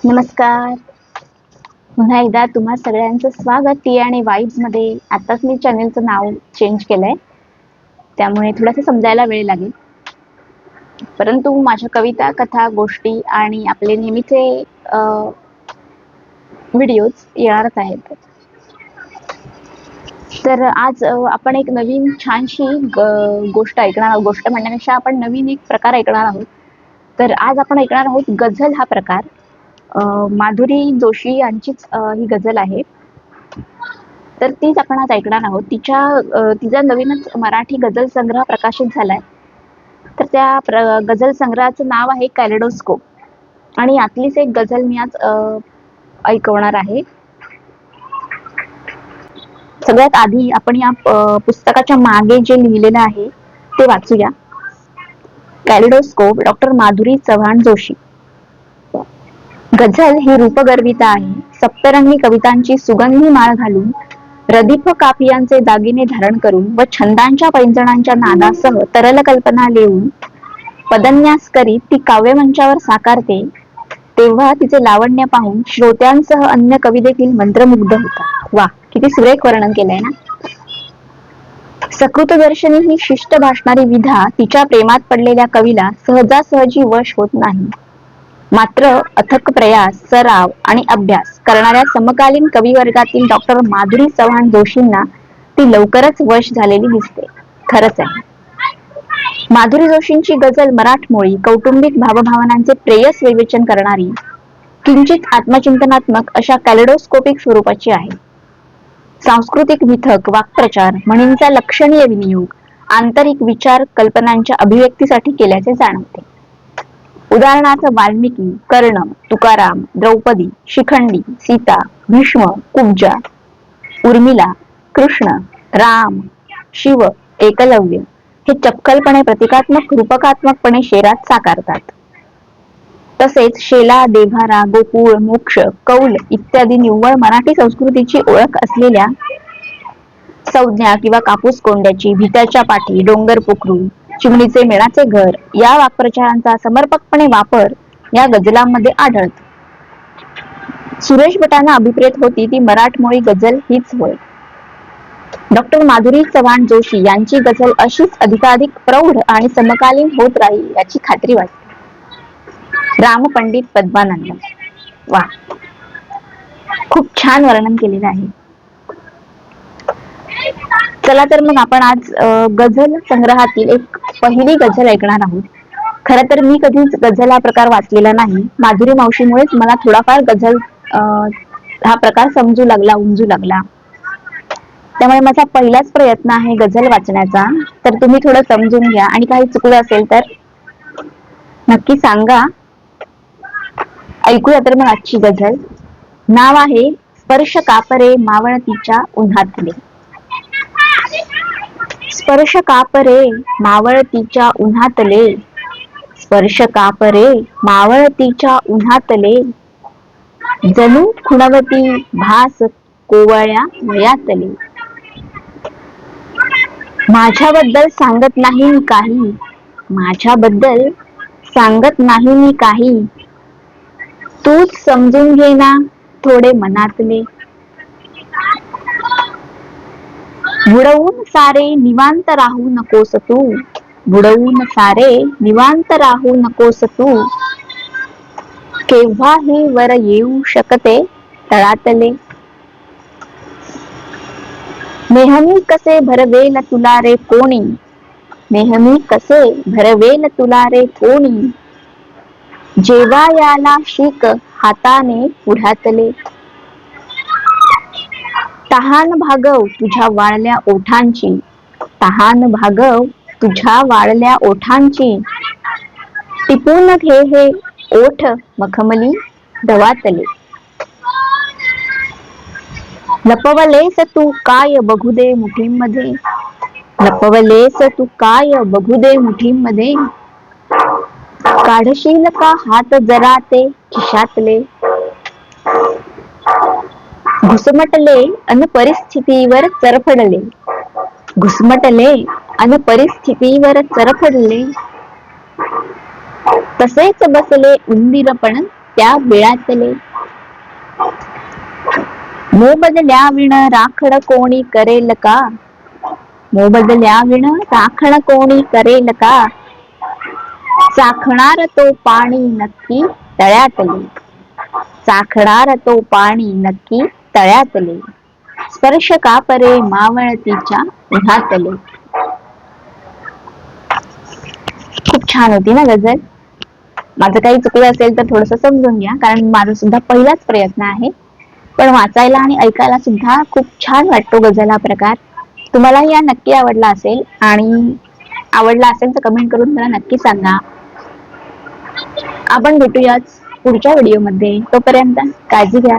नमस्कार. पुन्हा एकदा तुम्हा सगळ्यांचं स्वागत टी आणि वाईब्स मध्ये. आताच मी चॅनेलचं नाव चेंज केलंय, त्यामुळे थोडंसं समजायला वेळ लागेल. परंतु माझ्या कविता, कथा, गोष्टी आणि आपले नेहमीचे व्हिडिओज येणारच आहेत. तर आज आपण एक नवीन छानशी गोष्ट ऐकणार आहोत. गोष्ट म्हणण्यापेक्षा आपण नवीन एक प्रकार ऐकणार आहोत. तर आज आपण ऐकणार आहोत गझल हा प्रकार. माधुरी जोशी यांचीच ही गझल आहे. तर तीच आपण आज ऐकणार आहोत. तिचा नवीनच मराठी गझल संग्रह प्रकाशित झालाय. तर त्या गझल संग्रहाचं नाव आहे कॅलेडोस्कोप, आणि यातलीच एक गझल मी आज ऐकवणार आहे. सगळ्यात आधी आपण या पुस्तकाच्या मागे जे लिहिलेलं आहे ते वाचूया. Kaleidoscope, doctor Madhuri Chavan Joshi. गझल ही रूपगर्विता आहे. सप्तरंगी कवितांची सुगंधी माळ घालून, रदीफ काफियांचे दागिने धारण करून व छंदांच्या पैंजणांच्या नादासह तरल कल्पना लिहून पदन्यास करीत ती काव्यमंचावर साकारते, तेव्हा तिचे लावण्य पाहून श्रोत्यांसह अन्य कवी देखील मंत्रमुग्ध होतात. वा, किती सुरेख वर्णन केलंय ना. सकृतदर्शनी ही शिष्ट भासणारी विधा तिच्या प्रेमात पडलेल्या कवीला सहजासहजी वश होत नाही. मात्र अथक प्रयास, सराव आणि अभ्यास करणाऱ्या समकालीन कविवर्गातील डॉक्टर माधुरी चव्हाण जोशींना ती लवकरच वश झालेली दिसते. खरंच आहे. माधुरी जोशींची गझल मराठमोळी, कौटुंबिक भावभावनांचे प्रेयस विवेचन करणारी, किंचित आत्मचिंतनात्मक अशा कॅलेडोस्कोपिक स्वरूपाची आहे. सांस्कृतिक विथक, वाक्प्रचार, म्हणींचा लक्षणीय विनियोग, आंतरिक विचार कल्पनांच्या अभिव्यक्तीसाठी केल्याचे जाणवते. उदाहरणार्थ वाल्मिकी, कर्ण, तुकाराम, द्रौपदी, शिखंडी, सीता, भीष्म, कुब्जा, उर्मिला, कृष्ण, राम, शिव, एकलव्य हे चपखलपणे प्रतिकात्मक, रूपकात्मकपणे शेरात साकारतात. तसेच शेला, देव्हारा, गोकुळ, मोक्ष, कौल इत्यादी निव्वळ मराठी संस्कृतीची ओळख असलेल्या संज्ञा किंवा कापूस कोंड्याची, भित्याच्या पाठी, डोंगर पोखरू, चिमणीचे मेणाचे घर या वाक्प्रचारांचा समर्पकपणे वापर या गझलांमध्ये आढळतो. सुरेश भटांना अभिप्रेत होती ती मराठमोळी गझल हीच होय. डॉक्टर माधुरी चव्हाण जोशी यांची गझल अशीच अधिकाधिक प्रौढ आणि समकालीन होत राहील याची खात्री वाटते. रामपंडित पद्मानंद. वा, खूप छान वर्णन केलेलं आहे. चला तर मग आपण आज गझल संग्रहातील एक पहिली गझल ऐकणार आहोत. खरं तर मी कधीच गझल हा प्रकार वाचलेला नाही. माधुरी मावशीमुळेच मला थोडाफार गझल हा प्रकार समजू लागला, उमजू लागला. त्यामुळे माझा पहिलाच प्रयत्न आहे गझल वाचण्याचा. तर तुम्ही थोडं समजून घ्या, आणि काही चुकलं असेल तर नक्की सांगा. ऐकूया तर मग आजची गझल. नाव आहे स्पर्श कापरे मावळतीच्या उन्हातले. स्पर्श कापरे मावळतीच्या उन्हातले, स्पर्श कापरे मावळतीच्या उन्हातले, जणू खुणवती भास कोवळ्या वयातले. माझ्याबद्दल सांगत नाही मी काही, माझ्याबद्दल सांगत नाही मी काही, तूच समजून घे ना थोडे मनातले. बुडवून सारे निवांत राहू नकोस तू, बुडवून सारे निवांत राहू नकोस तू, केव्हाही वर येऊ शकते तळातले. नेहमी कसे भरवेल तुला रे कोणी, नेहमी कसे भरवेल तुला रे कोणी, जेव्हा याला शिक हाताने पुढ्यातले. तहान भागव तुझ्या वाळल्या ओठांची, तहान भागव तुझ्या वाळल्या ओठांची, टिपून घे हे ओठ मखमली दवातले. लपवलेस तू काय बघू दे मुठींमध्ये, लपवलेस तू काय बघू दे मुठींमध्ये, काढशील का हात जरा ते खिशातले. घुसमटले अन परिस्थितीवर चरफडले, घुसमटले अन परिस्थितीवर चरफडले, तसेच बसले उंदीर पण त्या बिळातले. मोबदल्या विण राखड कोणी करेल का? मोबदल्या विण राखण कोणी करेल का? चाखणार तो पाणी नक्की तळ्यातले. चाखणार तो पाणी नक्की तळ्यातले. स्पर्श का परे मावळतीच्या उन्हातले. खूप छान होती ना गझल. माझं काही चुकलं असेल तर थोडस समजून घ्या, कारण माझा सुद्धा पहिलाच प्रयत्न आहे. पण वाचायला आणि ऐकायला सुद्धा खूप छान वाटतो गझल हा प्रकार. तुम्हालाही या नक्की आवडला असेल, आणि आवडला असेल तर कमेंट करून मला नक्की सांगा. आपण भेटूयाच पुढच्या व्हिडिओमध्ये. तोपर्यंत काळजी घ्या.